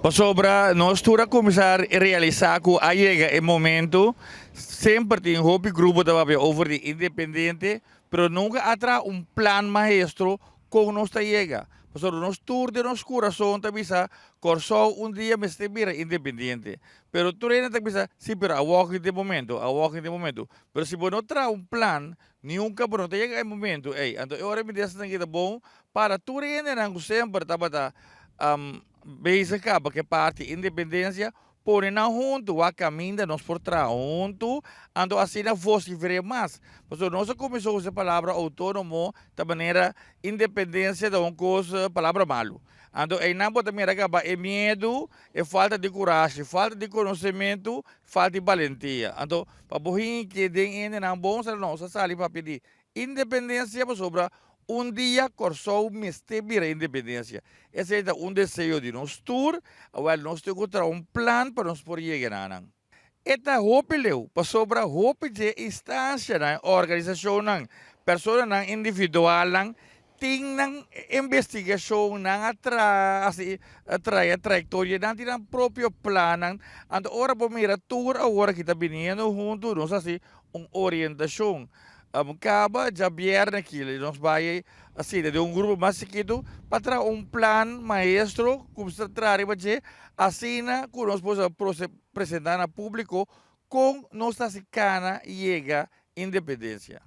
Sobra, nós toda começar a realizar que a chega em momento, sempre tem um grupo de over de independente, pero nunca há plan maestro com nós chega. Sobre nós tour de nosso coração também sa, corso dia me estevira independente. Pero tu reina também sa, sim, pero a walk de momento, a walk de momento. Pero se você não traz plan, nunca pero chega em momento, então eu me dessa que bom para tu reina não sempre tabata bezig ka, porque parte independência, porém não junto, a caminho nós por trás, junto, ando assim na voz que vere mais. Porque nós começou a usar a palavra autônomo, da maneira independência de uma coisa, palavra malo. Ando em não também acaba é medo, é falta de coragem, falta de conhecimento, falta de valentia. Ando para borrir que tem não bom, não, sali para pedir independência sobre dia corsou me esteve a independência. Esse é um desejo de nós tour, well, nós temos que ter um plano para nós por chegar lá. Eta hope leu, para sobra hope de instância na organização ng persona ng individual lang tingnan investigação ng trayectória ng tinang proprio planan and ora po mira tour agora kita biniendo junto nos assim orientação acaba de abrir naquilo nós vai assim de grupo mais chiquito para plan maestro como se trata de assim que nós podemos apresentar ao público com nossa cana chega independência.